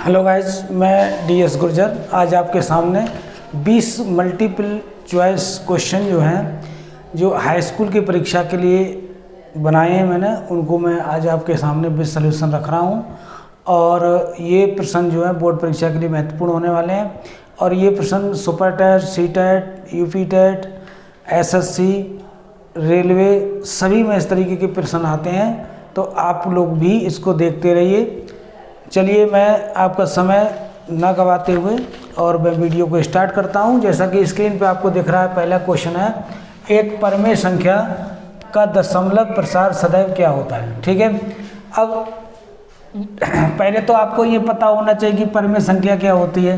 Hello guys, मैं DS Gurjar आज आपके सामने 20 मल्टीपल चॉइस क्वेश्चन जो हैं जो हाई स्कूल की परीक्षा के लिए बनाए हैं मैंने, उनको मैं आज आपके सामने विद सॉल्यूशन रख रहा हूं। और ये प्रश्न जो है बोर्ड परीक्षा के लिए महत्वपूर्ण होने वाले हैं। और ये प्रश्न super TET, C TET, UP TET, SSC, railway सभी में इस तरीके के प्रश्न आते हैं, तो आप लोग भी इसको देखते रहिए। चलिए मैं आपका समय न गवाते हुए और मैं वीडियो को स्टार्ट करता हूं। जैसा कि स्क्रीन पे आपको दिख रहा है, पहला क्वेश्चन है, एक परमेय संख्या का दशमलव प्रसार सदैव क्या होता है। ठीक है, अब पहले तो आपको ये पता होना चाहिए कि परमेय संख्या क्या होती है।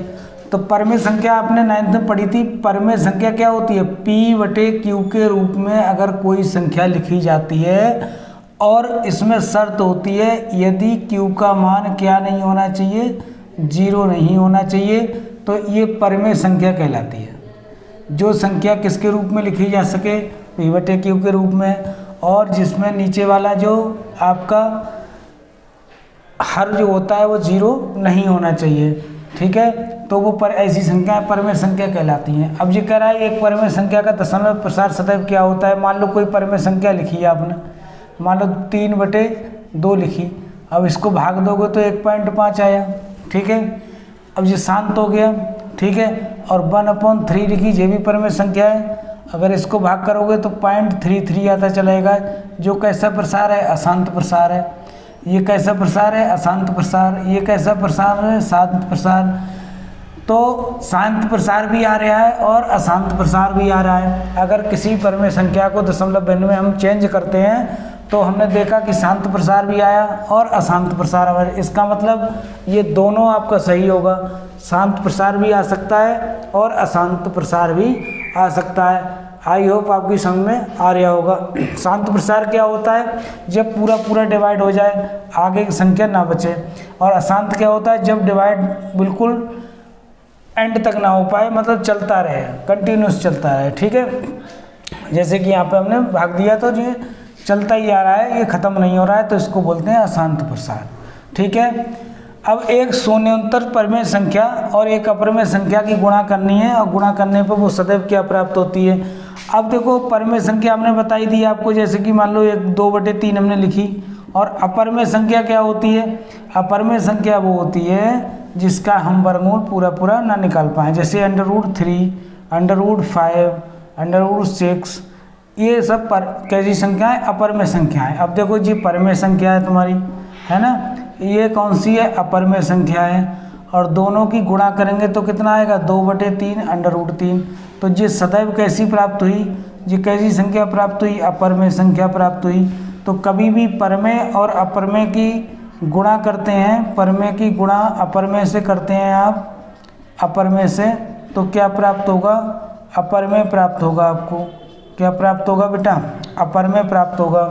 तो परमेय संख्या आपने 9th में पढ़ी थी। परमेय संख्या क्या होती है? P/Q के रूप में अगर कोई संख्या लिखी जाती है और इसमें शर्त होती है यदि Q का मान क्या नहीं होना चाहिए, 0 नहीं होना चाहिए, तो ये परमेय संख्या कहलाती है। जो संख्या किसके रूप में लिखी जा सके? P/Q के रूप में, और जिसमें नीचे वाला जो आपका हर जो होता है वो 0 नहीं होना चाहिए। ठीक है, तो वो ऐसी संख्याएं परमेय संख्या कहलाती हैं। अब ये कह रहा है एक परमेय संख्या का दशमलव प्रसार सदैव क्या होता है। मान लो कोई परमेय संख्या लिखी है आपने, मान लो 3/2 लिखी। अब इसको भाग दोगे तो 1.5 आया। ठीक है, अब ये शांत हो गया। ठीक है, और 1/3 लिखी, ये भी परमेय संख्या है। अगर इसको भाग करोगे तो 0.33 आता चलेगा। जो कैसा प्रसार है? अशांत प्रसार है। ये कैसा प्रसार है? अशांत प्रसार। ये कैसा प्रसार है? शांत प्रसार। तो शांत प्रसार भी आ रहा है और अशांत प्रसार भी आ रहा है। अगर किसी परमेय संख्या को दशमलव भिन्न में हम चेंज करते हैं तो हमने देखा कि शांत प्रसार भी आया और अशांत प्रसार आया। इसका मतलब ये दोनों आपका सही होगा। शांत प्रसार भी आ सकता है और अशांत प्रसार भी आ सकता है। आई होप आपकी समझ में आ रहा होगा। शांत प्रसार क्या होता है? जब पूरा डिवाइड हो जाए, आगे की संख्या ना बचे। और अशांत क्या होता है? जब डिवाइड बिल्कुल एंड तक ना हो पाए, मतलब चलता रहे, कंटिन्यूस चलता रहे। ठीक है, जैसे कि यहाँ पे हमने भाग दिया तो ये चलता ही आ रहा है, ये ख़त्म नहीं हो रहा है, तो इसको बोलते हैं अशांत प्रसार। ठीक है, अब एक शून्योत्तर परमेय संख्या और एक अपरमेय संख्या की गुणा करनी है, और गुणा करने पर वो सदैव क्या प्राप्त होती है। अब देखो, परमेय संख्या हमने बताई दी आपको, जैसे कि मान लो 2/3 हमने लिखी। और अपरमेय संख्या क्या होती है? अपरमेय संख्या वो होती है जिसका हम वर्गमूल पूरा ना निकाल पाएँ, जैसे √3, √5, √6, ये सब कैसी संख्याएं? अपरमेय संख्याएं। अब देखो जी, परमेय संख्या है तुम्हारी, है ना, ये कौन सी है? अपरमेय संख्या है। और दोनों की गुणा करेंगे तो कितना आएगा? 2/3 √3। तो ये सदैव कैसी प्राप्त हुई? ये कैसी संख्या प्राप्त हुई? अपरमेय संख्या प्राप्त हुई। तो कभी भी परमेय और अपरमेय की गुणा करते हैं, परमेय की गुणा अपरमेय से करते हैं आप, अपरमेय से, तो क्या प्राप्त होगा? अपरमेय प्राप्त होगा। आपको क्या प्राप्त होगा बेटा? अपरमेय प्राप्त होगा।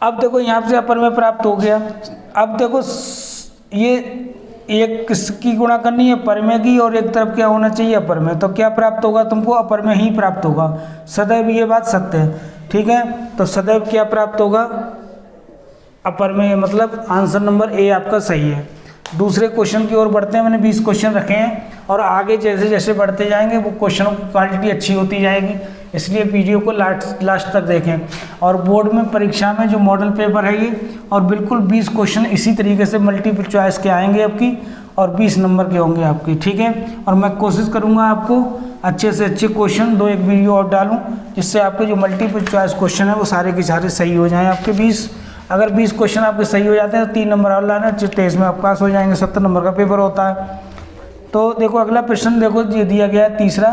अब देखो, यहाँ से अपरमेय प्राप्त हो गया। अब देखो, ये एक किसकी गुणा करनी है? परमेय की, और एक तरफ क्या होना चाहिए? अपरमेय। तो क्या प्राप्त होगा तुमको? अपरमेय ही प्राप्त होगा सदैव, ये बात सत्य है। ठीक है, तो सदैव क्या प्राप्त होगा? अपरमेय। मतलब आंसर नंबर ए आपका सही है। दूसरे क्वेश्चन की ओर बढ़ते हैं। मैंने 20 क्वेश्चन रखे हैं और आगे जैसे जैसे बढ़ते जाएंगे वो क्वेश्चनों की क्वालिटी अच्छी होती जाएगी, इसलिए वीडियो को लास्ट तक देखें। और बोर्ड में परीक्षा में जो मॉडल पेपर है ये, और बिल्कुल 20 क्वेश्चन इसी तरीके से मल्टीपल चॉइस के आएंगे आपकी, और 20 नंबर के होंगे आपकी। ठीक है, और मैं कोशिश करूँगा आपको अच्छे से अच्छे क्वेश्चन एक वीडियो और डालूँ, जिससे आपके जो मल्टीपल चॉइस क्वेश्चन है वो सारे के सारे सही हो जाएँ आपके 20। अगर 20 क्वेश्चन आपके सही हो जाते हैं तो 3 नंबर और लाना, 23 में आप पास हो जाएंगे। 70 नंबर का पेपर होता है। तो देखो अगला प्रश्न, देखो ये दिया गया है तीसरा,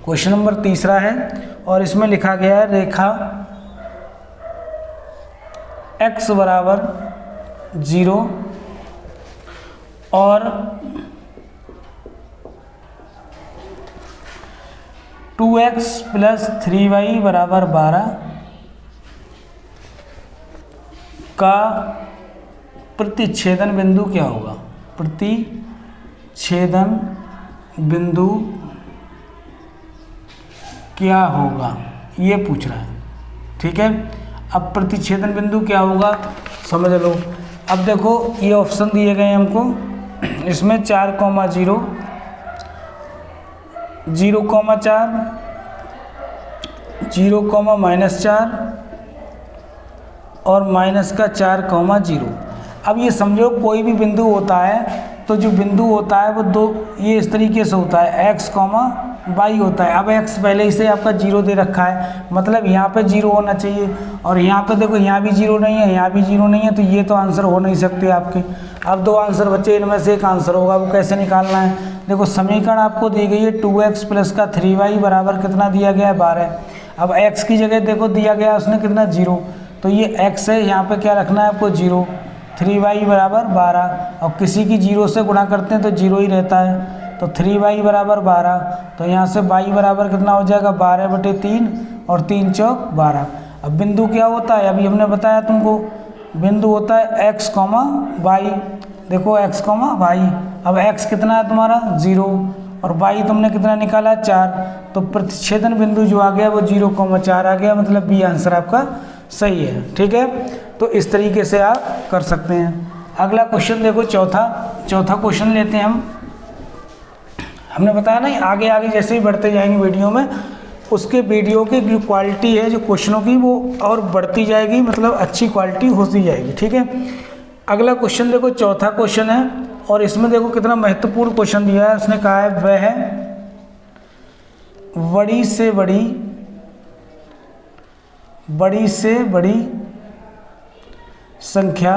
क्वेश्चन नंबर तीसरा है, और इसमें लिखा गया है रेखा x = 0 और 2x + 3y = 12 का प्रतिच्छेदन बिंदु क्या होगा? प्रतिच्छेदन बिंदु क्या होगा, ये पूछ रहा है। ठीक है, अब प्रतिच्छेदन बिंदु क्या होगा समझ लो। अब देखो ये ऑप्शन दिए गए हैं हमको, इसमें 4,0, 0,4, 0,-4 और -4,0। अब ये समझो कोई भी बिंदु होता है तो जो बिंदु होता है वो दो ये इस तरीके से होता है, x, y होता है। अब x पहले से आपका 0 दे रखा है, मतलब यहाँ पे 0 होना चाहिए, और यहाँ पे देखो यहाँ भी 0 नहीं है, यहाँ भी 0 नहीं है, तो ये तो आंसर हो नहीं सकते आपके। अब दो आंसर बच्चे, इनमें से एक आंसर होगा, वो कैसे निकालना है? देखो समीकरण आपको दी गई है 2x प्लस का 3y बराबर कितना दिया गया है 12। अब x की जगह देखो दिया गया है उसने कितना 0, तो ये x है, यहाँ पे क्या रखना है आपको 0, 3y बराबर 12, और किसी की 0 से गुणा करते हैं तो 0 ही रहता है, तो 3y बराबर 12, तो यहाँ से y बराबर कितना हो जाएगा 12/3 और 3 चौक 12। अब बिंदु क्या होता है, अभी हमने बताया तुमको, बिंदु होता है x, y। देखो x, y। अब x कितना है तुम्हारा 0 और y तुमने कितना निकाला 4, तो प्रतिच्छेदन बिंदु जो आ गया वो 0,4 आ गया, मतलब बी आंसर आपका सही है। ठीक है, तो इस तरीके से आप कर सकते हैं। अगला क्वेश्चन देखो, चौथा क्वेश्चन लेते हैं हम। हमने बताया ना आगे आगे जैसे ही बढ़ते जाएंगे वीडियो में, उसके वीडियो की जो क्वालिटी है जो क्वेश्चनों की वो और बढ़ती जाएगी, मतलब अच्छी क्वालिटी होती जाएगी। ठीक है, अगला क्वेश्चन देखो, चौथा क्वेश्चन है, और इसमें देखो कितना महत्वपूर्ण क्वेश्चन दिया है। उसने कहा है वह बड़ी से बड़ी संख्या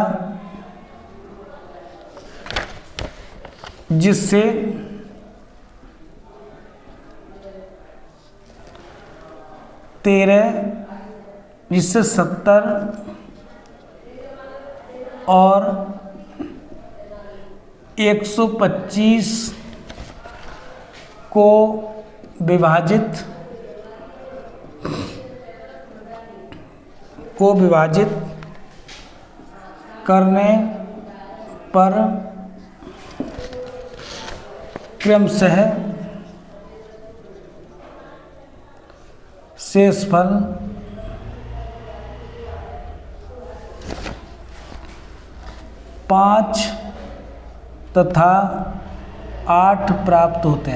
जिससे जिससे 70 और 125 को विभाजित करने पर क्रमशः शेषफल 5 तथा 8 प्राप्त होते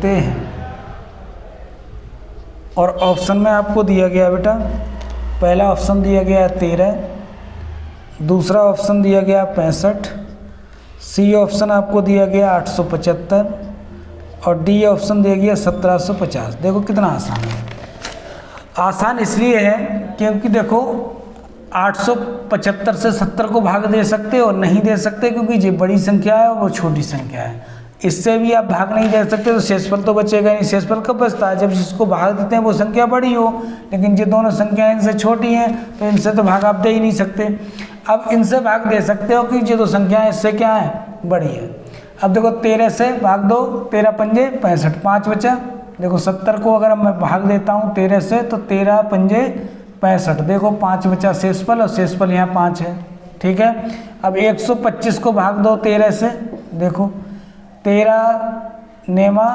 हैं। और ऑप्शन में आपको दिया गया बेटा, पहला ऑप्शन दिया गया 13, दूसरा ऑप्शन दिया गया 65, सी ऑप्शन आपको दिया गया 875 और डी ऑप्शन दिया गया 1750। देखो कितना आसान है। आसान इसलिए है क्योंकि देखो 875 से 70 को भाग दे सकते और नहीं दे सकते, क्योंकि ये बड़ी संख्या है और वो छोटी संख्या है। इससे भी आप भाग नहीं दे सकते तो शेषफल तो बचेगा नहीं। शेषफल कब बचता है, जब जिसको भाग देते हैं वो संख्या बड़ी हो, लेकिन ये दोनों संख्याएं इनसे छोटी हैं तो इनसे तो भाग आप दे ही नहीं सकते। अब इनसे भाग दे सकते हो कि ये दो संख्याएं इससे क्या है, बड़ी है। अब देखो 13 से भाग दो, 13 पंजे 65, 5 बचा। देखो 70 को अगर मैं भाग देता हूँ 13 से तो 13 पंजे 65, देखो 5 बचा शेषफल, और शेषफल यहाँ 5 है। ठीक है, अब 125 को भाग दो 13 से, देखो 13 नेमा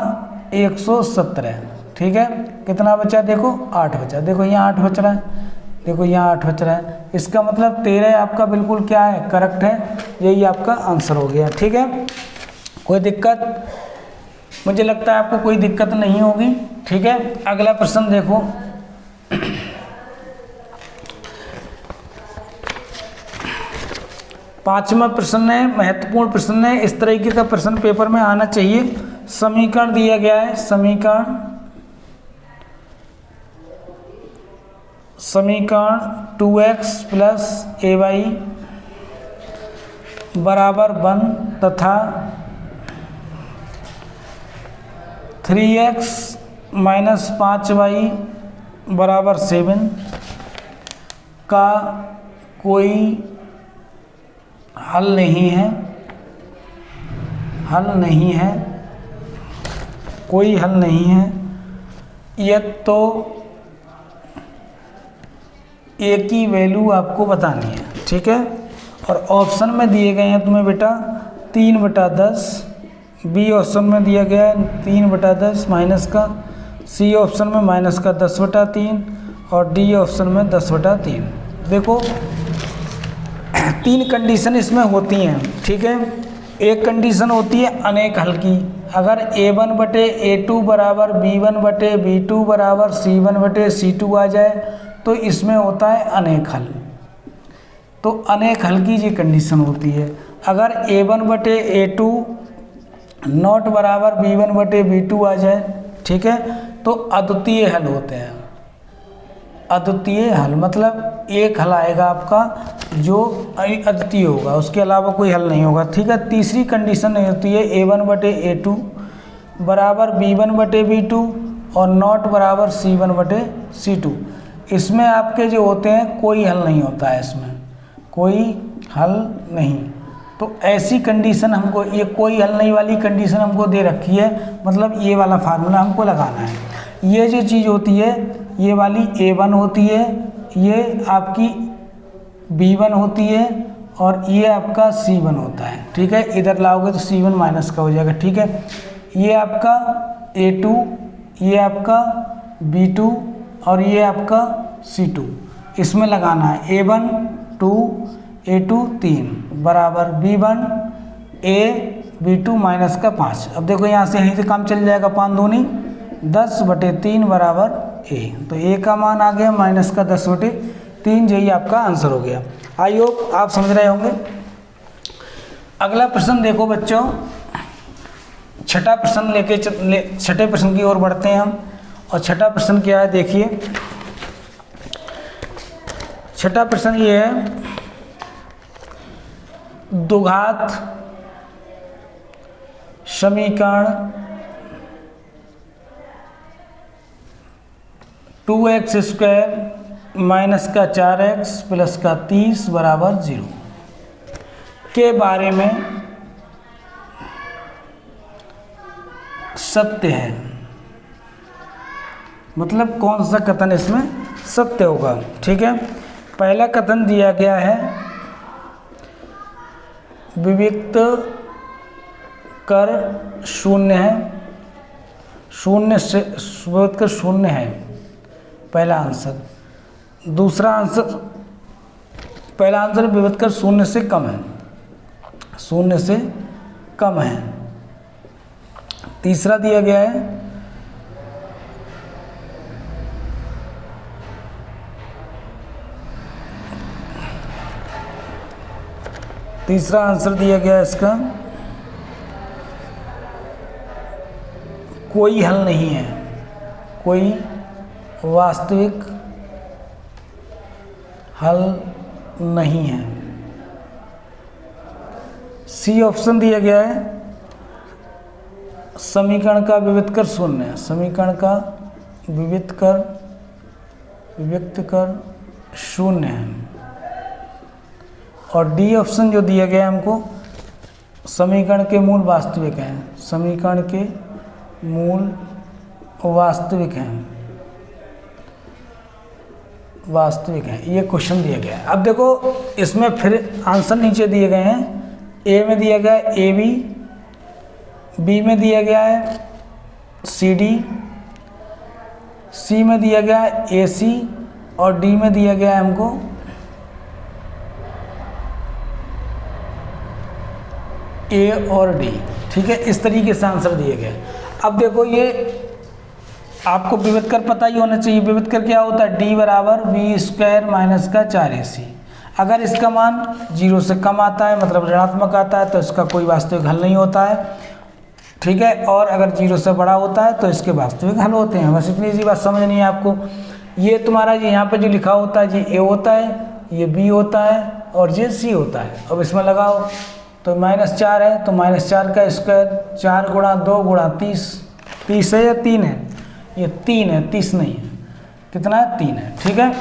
117। ठीक है, कितना बचा, देखो 8 बचा। देखो यहाँ 8 बच रहा है, देखो यहाँ 8 बच रहा है। इसका मतलब 13 आपका बिल्कुल क्या है, करेक्ट है। यही आपका आंसर हो गया। ठीक है, कोई दिक्कत, मुझे लगता है आपको कोई दिक्कत नहीं होगी। ठीक है, अगला प्रश्न देखो, पांचवा प्रश्न है, महत्वपूर्ण प्रश्न है। इस तरीके का प्रश्न पेपर में आना चाहिए। समीकरण दिया गया है, समीकरण 2x प्लस ay बराबर 1 तथा 3x माइनस 5y बराबर 7 का कोई हल नहीं है, कोई हल नहीं है। यह तो ए की वैल्यू आपको बतानी है। ठीक है, और ऑप्शन में दिए गए हैं तुम्हें बेटा 3/10, बी ऑप्शन में दिया गया है 3/10 माइनस का, सी ऑप्शन में माइनस का 10/3 और डी ऑप्शन में 10/3। देखो 3 कंडीशन इसमें होती हैं, ठीक है। एक कंडीशन होती है अनेक हल की, अगर a1/a2 बराबर b1/b2 बराबर c1/c2 आ जाए तो इसमें होता है अनेक हल। तो अनेक हल की ये कंडीशन होती है। अगर a1/a2 नॉट बराबर b1/b2 आ जाए, ठीक है, तो अद्वितीय हल होते हैं। अद्वितीय हल मतलब एक हल आएगा आपका जो अद्वितीय होगा, उसके अलावा कोई हल नहीं होगा, ठीक है। तीसरी कंडीशन होती है a1/a2 बराबर b1/b2 और नॉट बराबर c1/c2। इसमें आपके जो होते हैं कोई हल नहीं होता है, इसमें कोई हल नहीं। तो ऐसी कंडीशन हमको, ये कोई हल नहीं वाली कंडीशन हमको दे रखी है, मतलब ये वाला फार्मूला हमको लगाना है। ये जो चीज़ होती है ये वाली a1 होती है, ये आपकी b1 होती है और ये आपका c1 होता है, ठीक है। इधर लाओगे तो c1 माइनस का हो जाएगा, ठीक है। ये आपका a2, ये आपका b2 और ये आपका c2, इसमें लगाना है a1 2 a2 3 बराबर b1 a b2 माइनस का 5। अब देखो यहाँ से यहीं से काम चल जाएगा, 5 दूनी 10/3 बराबर a। तो a का मान आ गया माइनस का 10/3, यही आपका आंसर हो गया। आई होप आप समझ रहे होंगे। अगला प्रश्न देखो बच्चों, छठा प्रश्न छठे प्रश्न की ओर बढ़ते हैं हम। और छठा प्रश्न क्या है देखिए, छठा प्रश्न ये है, द्विघात समीकरण 2x² माइनस का 4x प्लस का 30 बराबर 0 के बारे में सत्य है। मतलब कौन सा कथन इसमें सत्य होगा, ठीक है। पहला कथन दिया गया है विविक्त कर शून्य है, शून्य से विविक्त कर शून्य है, पहला आंसर। दूसरा आंसर, पहला आंसर विविक्त कर शून्य से कम है, शून्य से कम है। तीसरा दिया गया है तीसरा आंसर दिया गया है इसका कोई हल नहीं है, कोई वास्तविक हल नहीं है। सी ऑप्शन दिया गया है समीकरण का विविक्त कर शून्य है, समीकरण का विविक्त कर शून्य है। और डी ऑप्शन जो दिया गया है हमको, समीकरण के मूल वास्तविक हैं, समीकरण के मूल वास्तविक हैं, वास्तविक हैं, ये क्वेश्चन दिया गया है। अब देखो इसमें फिर आंसर नीचे दिए गए हैं। ए में दिया गया है ए बी, बी में दिया गया है सी डी, सी में दिया गया है ए सी और डी में दिया गया है हमको ए और डी, ठीक है। इस तरीके से आंसर दिए गए। अब देखो ये आपको विविक्त कर पता ही होना चाहिए। विविक्त कर क्या होता है, डी बराबर b² माइनस का 4ac। अगर इसका मान 0 से कम आता है मतलब ऋणात्मक आता है तो इसका कोई वास्तविक हल नहीं होता है, ठीक है। और अगर 0 से बड़ा होता है तो इसके वास्तविक हल होते हैं। बस इतनी सी बात समझनी है आपको। ये तुम्हारा यहाँ पे जो लिखा होता है ये ए होता है, ये बी होता है और ये सी होता है। अब इसमें लगाओ तो -4 है तो -4 का स्क्वायर, 4 गुणा 2 गुणा 30, 30 है या 3 है, ये 3 है, 30 नहीं है। कितना है, 3 है, ठीक है।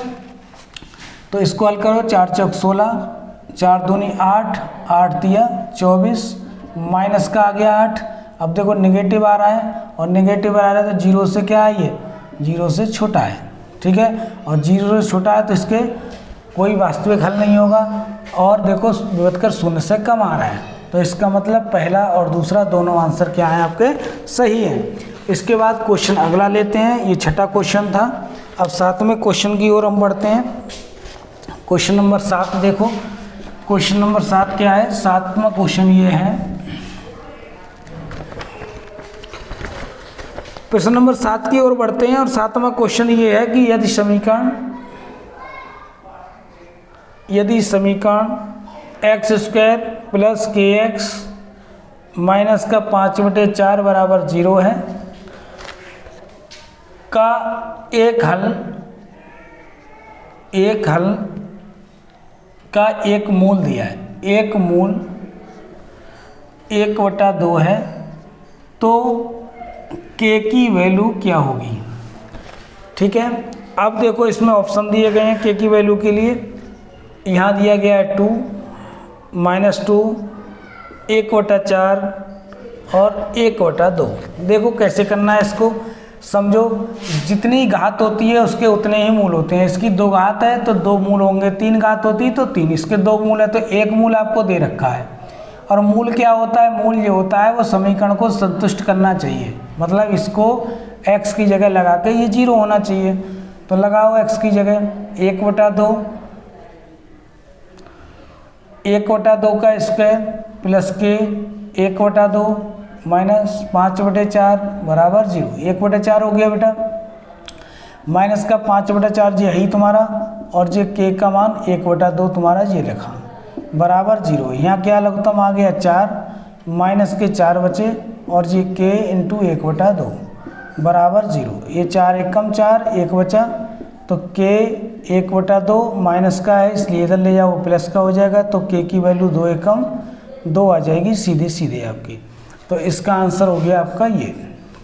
तो इसको हल करो, 4 चौक 16, 4 दूनी 8, 8 दिया 24, माइनस का आ गया 8। अब देखो नेगेटिव आ रहा है और नेगेटिव आ रहा है तो 0 से क्या है, ये 0 से छोटा है, ठीक है। और 0 से छोटा है तो इसके कोई वास्तविक हल नहीं होगा। और देखो विविक्त कर शून्य से कम आ रहा है तो इसका मतलब पहला और दूसरा दोनों आंसर क्या है आपके, सही है। इसके बाद क्वेश्चन अगला लेते हैं, ये छठा क्वेश्चन था। अब 7वें क्वेश्चन की ओर हम बढ़ते हैं। क्वेश्चन नंबर 7 देखो, क्वेश्चन नंबर 7 क्या है, 7वां क्वेश्चन ये है, प्रश्न नंबर 7 की ओर बढ़ते हैं और 7वां क्वेश्चन ये है कि यदि समीकरण एक्स स्क्वायर प्लस के एक्स माइनस का 5/4 बराबर 0 है का एक हल का एक मूल दिया है, एक मूल 1/2 है, तो के की वैल्यू क्या होगी। ठीक है, अब देखो इसमें ऑप्शन दिए गए हैं के की वैल्यू के लिए। यहाँ दिया गया है 2, -2, 1/4 और 1/2। देखो कैसे करना है इसको, समझो जितनी घात होती है उसके उतने ही मूल होते हैं। इसकी 2 घात है तो 2 मूल होंगे, 3 घात होती है तो 3, इसके 2 मूल है तो 1 मूल आपको दे रखा है। और मूल क्या होता है, मूल ये होता है वो समीकरण को संतुष्ट करना चाहिए, मतलब इसको x की जगह लगा के ये 0 होना चाहिए। तो लगाओ x की जगह 1/2 का स्क्वायर प्लस के 1/2 माइनस 5/4 बराबर 0, 1/4 हो गया बेटा, माइनस का 5/4 जी यही तुम्हारा, और जे के का मान 1/2 तुम्हारा ये लिखा बराबर 0। यहाँ क्या लघुत्तम आ गया 4, माइनस के 4 बचे और जी के इंटू 1/2 बराबर 0। ये 4 एकम 4, 1 बचा, तो के 1/2 माइनस का है इसलिए इधर ले जाओ प्लस का हो जाएगा, तो के की वैल्यू 2 एकम 2 आ जाएगी सीधे आपकी। तो इसका आंसर हो गया आपका ये।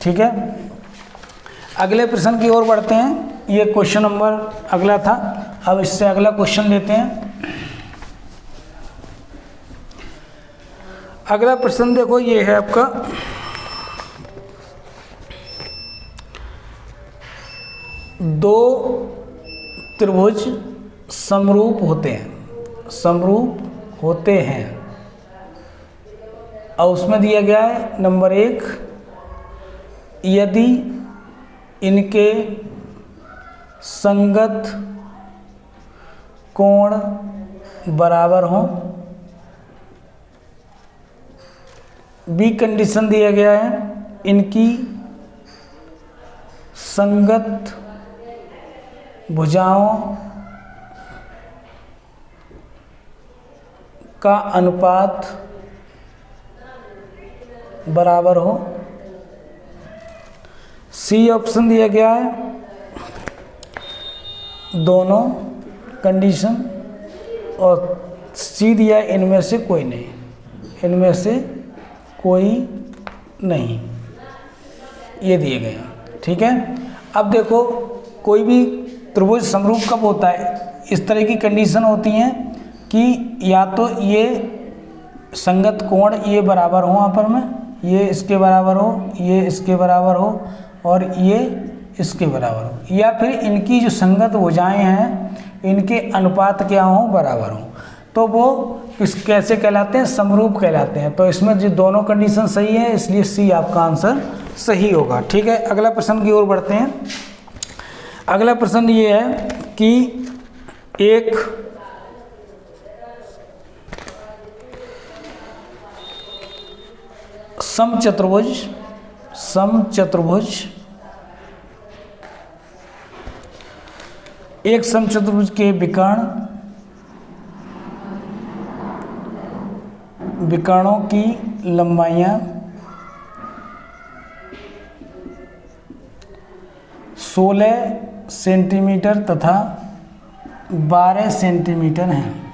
ठीक है, अगले प्रश्न की ओर बढ़ते हैं। ये क्वेश्चन नंबर अगला था, अब इससे अगला क्वेश्चन लेते हैं। अगला प्रश्न देखो ये है आपका, दो त्रिभुज समरूप होते हैं और उसमें दिया गया है नंबर 1, यदि इनके संगत कोण बराबर हों। बी कंडीशन दिया गया है इनकी संगत भुजाओं का अनुपात बराबर हो। सी ऑप्शन दिया गया है दोनों कंडीशन, और सी दिया इनमें से कोई नहीं, ये दिए गए हैं। ठीक है, अब देखो कोई भी त्रिभुज समरूप कब होता है, इस तरह की कंडीशन होती हैं कि या तो ये संगत कोण ये बराबर हो, आपस में ये इसके बराबर हो, ये इसके बराबर हो और ये इसके बराबर हो, या फिर इनकी जो संगत भुजाएं हैं इनके अनुपात क्या हो, बराबर हो, तो वो कैसे कहलाते हैं, समरूप कहलाते हैं। तो इसमें जो दोनों कंडीशन सही है इसलिए सी आपका आंसर सही होगा। ठीक है, अगला प्रश्न की ओर बढ़ते हैं। अगला प्रश्न ये है कि एक समचतुर्भुज के विकर्णों की लंबाइयाँ 16 सेंटीमीटर तथा 12 सेंटीमीटर हैं।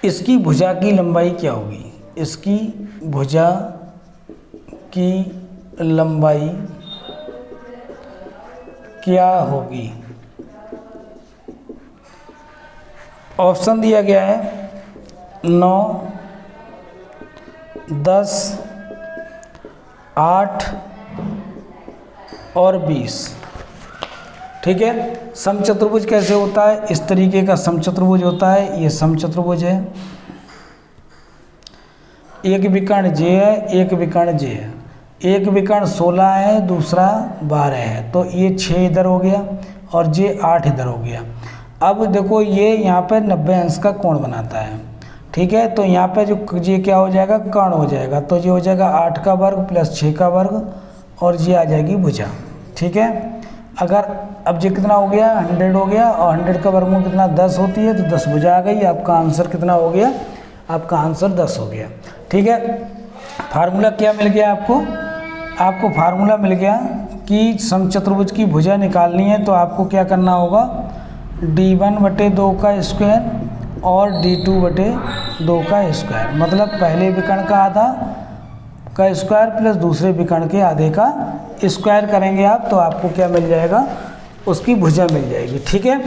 इसकी भुजा की लंबाई क्या होगी, इसकी भुजा की लंबाई क्या होगी। ऑप्शन दिया गया है 9, 10, 8 और 20। ठीक है, समचतुर्भुज कैसे होता है, इस तरीके का समचतुर्भुज होता है। ये समचतुर्भुज है, एक विकर्ण जे है, एक विकर्ण जे है। एक विकर्ण 16 है, दूसरा 12 है, तो ये 6 इधर हो गया और ये 8 इधर हो गया। अब देखो ये यहाँ पे 90 अंश का कोण बनाता है, ठीक है। तो यहाँ पे जो ये क्या हो जाएगा, कर्ण हो जाएगा, तो ये हो जाएगा 8 का वर्ग प्लस 6 का वर्ग और ये आ जाएगी भुजा, ठीक है। अगर अब ये कितना हो गया, 100 हो गया, और 100 का वर्गमूल कितना 10 होती है, तो 10 भुजा आ गई। आपका आंसर कितना हो गया, आपका आंसर 10 हो गया, ठीक है। फार्मूला क्या मिल गया आपको फार्मूला मिल गया कि समचतुर्भुज की भुजा निकालनी है, तो आपको क्या करना होगा, d1/2 का स्क्वायर और d2/2 का स्क्वायर, मतलब पहले विकर्ण का आधा का स्क्वायर प्लस दूसरे विकर्ण के आधे का स्क्वायर करेंगे आप, तो आपको क्या मिल जाएगा, उसकी भुजा मिल जाएगी, ठीक है।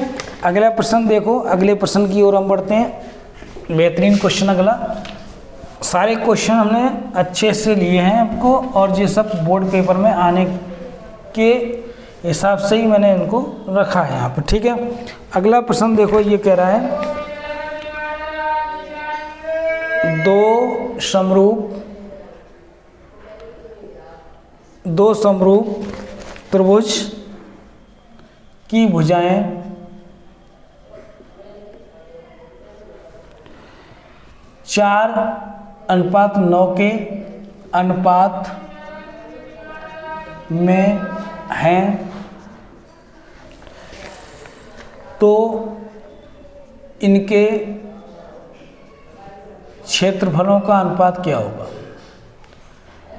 अगला प्रश्न देखो, अगले प्रश्न की ओर हम बढ़ते हैं। बेहतरीन क्वेश्चन अगला, सारे क्वेश्चन हमने अच्छे से लिए हैं आपको, और ये सब बोर्ड पेपर में आने के हिसाब से ही मैंने इनको रखा है यहाँ पर, ठीक है। अगला प्रश्न देखो, ये कह रहा है दो समरूप त्रिभुज की भुजाएं 4:9 के अनुपात में हैं, तो इनके क्षेत्रफलों का अनुपात क्या होगा।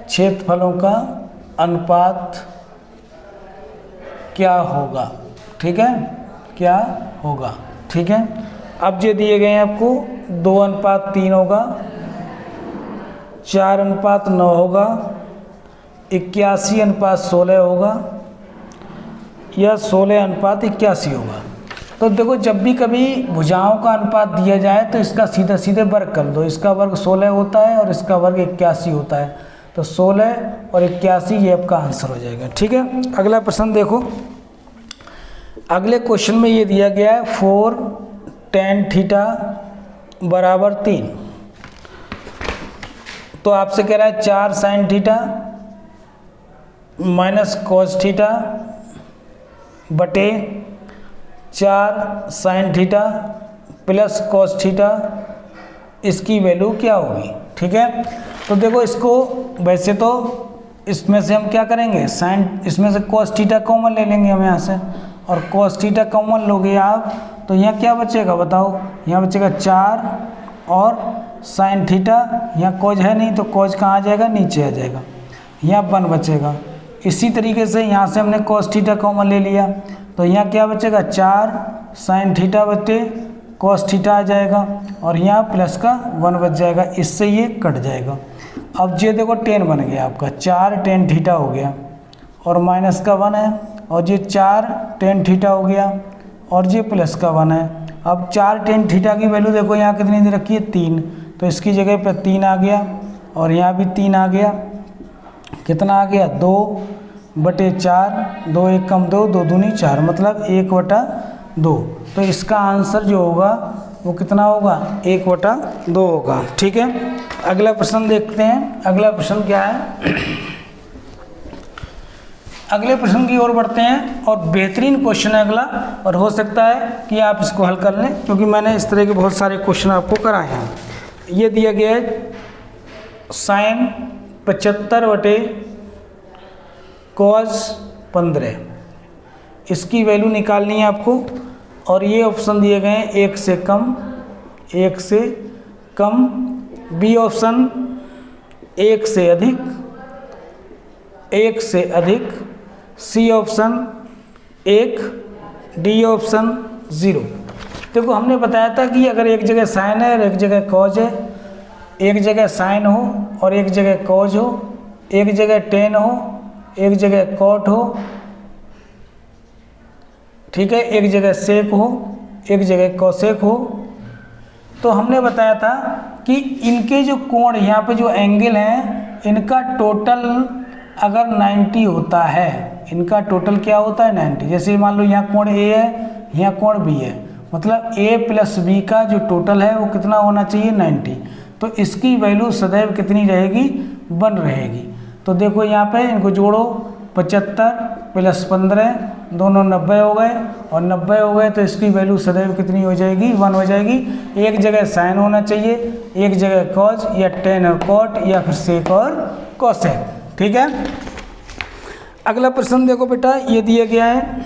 क्षेत्रफलों का अनुपात क्या होगा, ठीक है, क्या होगा, ठीक है। अब ये दिए गए हैं आपको 2:3 होगा, 4:9 होगा, 81:16 होगा, या 16:81 होगा। तो देखो जब भी कभी भुजाओं का अनुपात दिया जाए तो इसका सीधे सीधे वर्ग कर दो, इसका वर्ग 16 होता है और इसका वर्ग 81 होता है, तो 16 और 81 ये आपका आंसर हो जाएगा, ठीक है। अगला प्रश्न देखो, अगले क्वेश्चन में ये दिया गया है 4 tan थीटा बराबर 3, तो आपसे कह रहा है 4 sin theta minus cos theta बटे 4 sin theta plus cos theta, इसकी वैल्यू क्या होगी, ठीक है। तो देखो इसको वैसे तो इसमें से हम क्या करेंगे, साइन, इसमें से cos थीटा कॉमन ले लेंगे हम यहाँ से, और cos थीटा कॉमन लोगे आप, तो यहाँ क्या बचेगा बताओ, यहाँ बचेगा 4 और sin थीटा, यहाँ cos है नहीं तो cos कहाँ आ जाएगा, नीचे आ जाएगा, यहाँ 1 बचेगा। इसी तरीके से यहाँ से हमने cos थीटा कॉमन ले लिया, तो यहाँ क्या बचेगा, 4 sin थीटा बटे cos थीटा आ जाएगा, और यहाँ प्लस का 1 बच जाएगा, इससे ये कट जाएगा। अब ये देखो tan बन गया आपका, 4 tan थीटा हो गया और माइनस का 1 है, और ये 4 tan थीटा हो गया और ये प्लस का 1 है। अब 4 tan थीटा की वैल्यू देखो यहाँ कितनी दे रखी है, 3, तो इसकी जगह पे 3 आ गया और यहाँ भी 3 आ गया, कितना आ गया 2/4, 2 1 कम 2, 2 दूनी 4, मतलब 1/2। तो इसका आंसर जो होगा वो कितना होगा, 1/2 होगा, ठीक है। अगला प्रश्न देखते हैं, अगला प्रश्न क्या है। अगले प्रश्न की ओर बढ़ते हैं, और बेहतरीन क्वेश्चन है अगला, और हो सकता है कि आप इसको हल कर लें, क्योंकि मैंने इस तरह के बहुत सारे क्वेश्चन आपको कराए हैं। ये दिया गया है sin 75/cos 15, इसकी वैल्यू निकालनी है आपको, और ये ऑप्शन दिए गए हैं 1 से कम, बी ऑप्शन 1 से अधिक, सी ऑप्शन 1, डी ऑप्शन 0। देखो हमने बताया था कि अगर एक जगह साइन है और एक जगह कॉज है, एक जगह साइन हो और एक जगह कॉज हो, एक जगह टेन हो, एक जगह कॉट हो, ठीक है, एक जगह सेक हो, एक जगह कॉसेक हो, तो हमने बताया था कि इनके जो कोण, यहाँ पे जो एंगल हैं, इनका टोटल अगर 90 होता है, इनका टोटल क्या होता है 90। जैसे मान लो यहाँ कोण ए है, यहाँ कोण बी है, मतलब ए प्लस बी का जो टोटल है वो कितना होना चाहिए 90। तो इसकी वैल्यू सदैव कितनी रहेगी, 1 रहेगी। तो देखो यहाँ पे इनको जोड़ो, 75 प्लस 15 दोनों 90 हो गए, और 90 हो गए तो इसकी वैल्यू सदैव कितनी हो जाएगी, 1 हो जाएगी। एक जगह साइन होना चाहिए, एक जगह कॉज या टेन और कॉट या फिर सेक और कोसेक, ठीक है। अगला प्रश्न देखो बेटा, ये दिया गया है,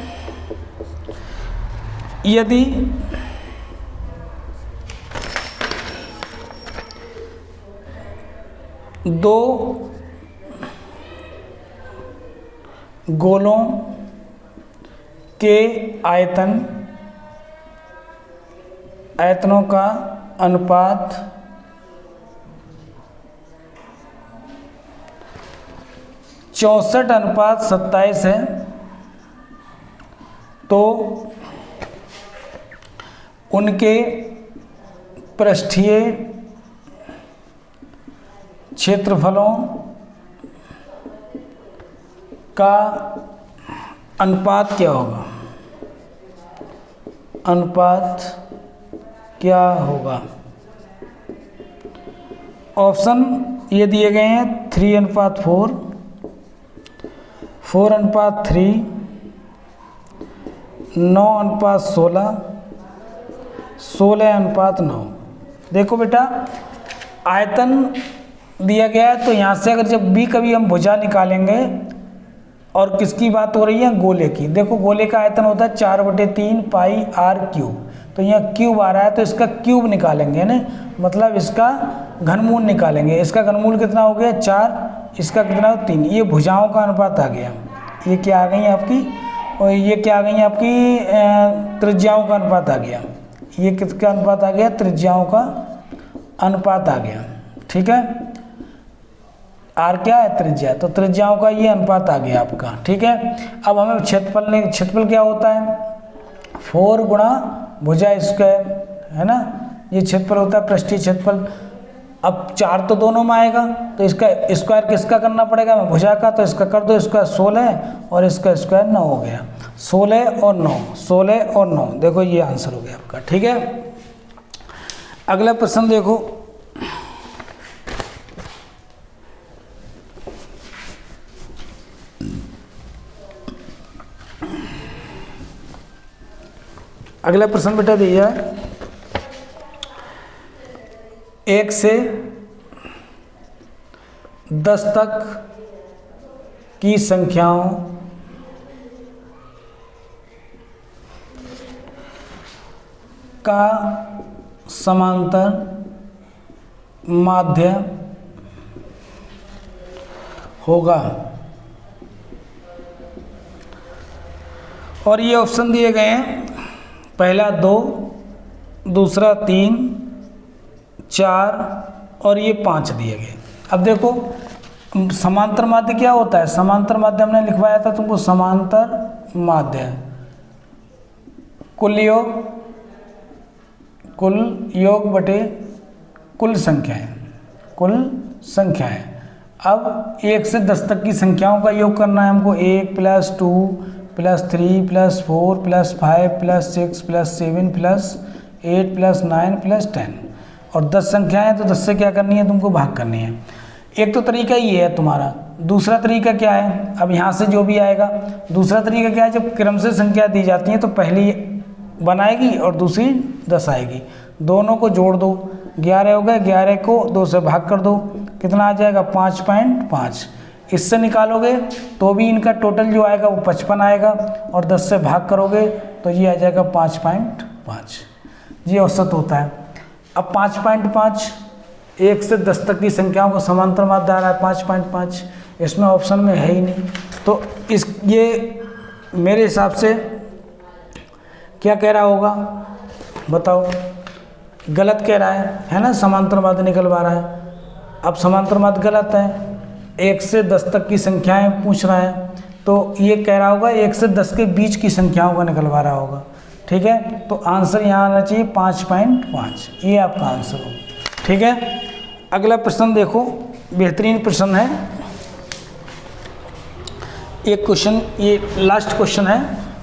यदि दो गोलों के आयतनों का अनुपात 64:27 है, तो उनके पृष्ठीय क्षेत्रफलों का अनुपात क्या होगा, अनुपात क्या होगा। ऑप्शन ये दिए गए हैं 3:4, 4:3, 9:16, 16:9। देखो बेटा, आयतन दिया गया है, तो यहाँ से अगर जब भी कभी हम भुजा निकालेंगे, और किसकी बात हो रही है, गोले की। देखो गोले का आयतन होता है 4/3 पाई आर क्यूब, तो यहाँ क्यूब आ रहा है तो इसका क्यूब निकालेंगे ना, मतलब इसका घनमूल निकालेंगे। इसका घनमूल कितना हो गया 4, इसका कितना हो 3। ये भुजाओं का अनुपात आ गया। ये क्या आ गई आपकी, और ये क्या आ गई आपकी त्रिज्याओं का अनुपात आ गया। ये किसका अनुपात आ गया, त्रिज्याओं का अनुपात आ गया, ठीक है। आर क्या है, त्रिज्या, तो त्रिज्याओं का ये अनुपात आ गया आपका, ठीक है। अब हमें क्षेत्रफल क्या होता है, 4 गुणा भुजा स्क्वायर, है ना, ये क्षेत्रफल होता है पृष्ठीय क्षेत्रफल। अब 4 तो दोनों में आएगा, तो इसका स्क्वायर किसका करना पड़ेगा, भुजा का, तो इसका कर दो, इसका 16 और इसका स्क्वायर 9 हो गया। 16 और 9, 16 और 9, देखो ये आंसर हो गया आपका, ठीक है। अगला प्रश्न देखो, अगला प्रश्न बेटा दिया है, 1 से 10 तक की संख्याओं का समांतर माध्य होगा, और ये ऑप्शन दिए गए हैं, पहला 2, दूसरा 3, 4 और ये 5 दिए गए। अब देखो समांतर माध्य क्या होता है, समांतर माध्य हमने लिखवाया था तुमको, समांतर माध्य कुल योग बटे कुल संख्याएं। अब 1 से 10 तक की संख्याओं का योग करना है हमको, 1 + 2 + 3 + 4 + 5 + 6 + 7 + 8 + 9 + 10, और 10 संख्याएं तो 10 से क्या करनी है तुमको, भाग करनी है। एक तो तरीका ये है तुम्हारा। दूसरा तरीका क्या है, अब यहाँ से जो भी आएगा, दूसरा तरीका क्या है, जब क्रम से संख्या दी जाती हैं तो पहली 1 आएगी और दूसरी 10 आएगी, दोनों को जोड़ दो, 11 हो गए, 11 को 2 से भाग कर दो, कितना आ जाएगा 5.5। इससे निकालोगे तो भी इनका टोटल जो आएगा वो 55 आएगा, और 10 से भाग करोगे तो ये आ जाएगा 5.5, ये औसत होता है। अब 5.5 1 से 10 तक की संख्याओं को समांतर माध्य आ रहा है 5.5, इसमें ऑप्शन में है ही नहीं, तो ये मेरे हिसाब से क्या कह रहा होगा बताओ, गलत कह रहा है ना, समांतर माध्य निकलवा रहा है। अब समांतर माध्य गलत है, 1 से 10 तक की संख्याएं पूछ रहा है, तो ये कह रहा होगा 1 से 10 के बीच की संख्याओं का निकलवा रहा होगा, ठीक है। तो आंसर यहाँ आना चाहिए 5.5, ये आपका आंसर हो, ठीक है। अगला प्रश्न देखो, बेहतरीन प्रश्न है, एक क्वेश्चन, ये लास्ट क्वेश्चन है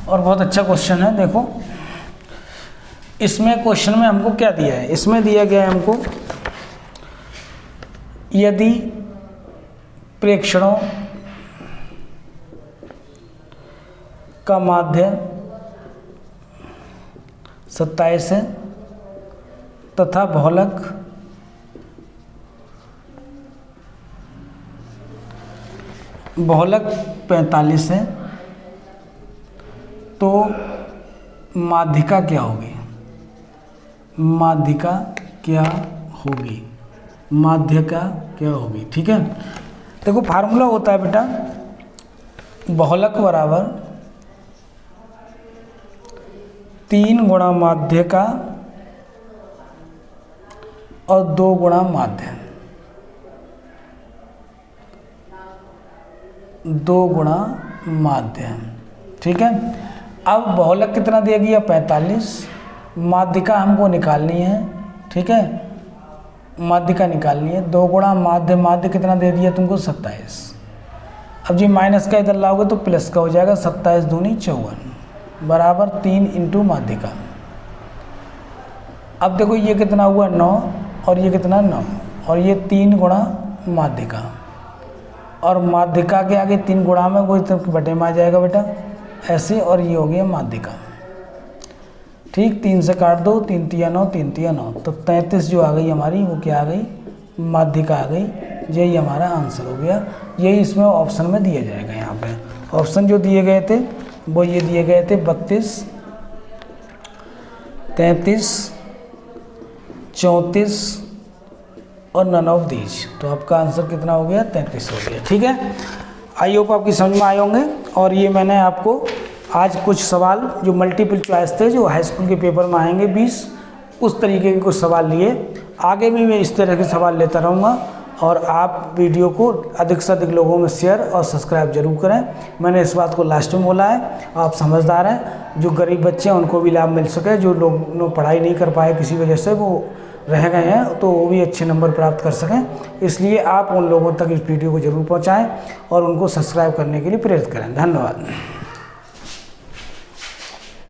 और बहुत अच्छा क्वेश्चन है। देखो इसमें क्वेश्चन में हमको क्या दिया है, इसमें दिया गया है हमको, यदि प्रेक्षणों का माध्य 27 है तथा बहुलक 45 है, तो माध्यिका क्या होगी? माध्यिका क्या होगी? माध्यिका क्या होगी? ठीक है, देखो फार्मूला होता है बेटा, बहुलक बराबर 3 गुणा माध्यिका और 2 गुणा माध्य, 2 गुणा माध्य। ठीक है, अब बहुलक कितना देगी? 45। माध्यिका हमको निकालनी है। ठीक है, माध्यिका निकालनी है। 2 गुणा माध्य, माध्य कितना दे दिया तुमको? 27। अब जी माइनस का इधर लाओगे तो प्लस का हो जाएगा, 27 दूनी 54 बराबर 3 इंटू माध्यिका। अब देखो ये कितना हुआ? 9 और ये कितना? 9 और ये 3 गुणा माध्यिका, और माध्यिका के आगे 3 गुणा में कोई तो बटे में आ जाएगा बेटा ऐसे, और ये हो गया माध्यिका। ठीक, 3 से काट दो, 3 तिया 9, 3 तिया 9, तो 33 जो आ गई हमारी, वो क्या आ गई? माध्यिका आ गई। यही हमारा आंसर हो गया। यही इसमें ऑप्शन में दिया जाएगा। यहाँ पे ऑप्शन जो दिए गए थे वो ये दिए गए थे 32, 33, 34 और नन ऑफ दीज। तो आपका आंसर कितना हो गया? 33 हो गया। ठीक है, आई होप आपकी समझ में आए होंगे। और ये मैंने आपको आज कुछ सवाल जो मल्टीपल चॉइस थे, जो हाई स्कूल के पेपर में आएंगे 20, उस तरीके के कुछ सवाल लिए। आगे भी मैं इस तरह के सवाल लेता रहूँगा, और आप वीडियो को अधिक से अधिक लोगों में शेयर और सब्सक्राइब जरूर करें। मैंने इस बात को लास्ट में बोला है, आप समझदार हैं। जो गरीब बच्चे हैं उनको भी लाभ मिल सके, जो लोग पढ़ाई नहीं कर पाए किसी वजह से, वो रह गए हैं, तो वो भी अच्छे नंबर प्राप्त कर सकें। इसलिए आप उन लोगों तक इस वीडियो को जरूर पहुंचाएं और उनको सब्सक्राइब करने के लिए प्रेरित करें। धन्यवाद।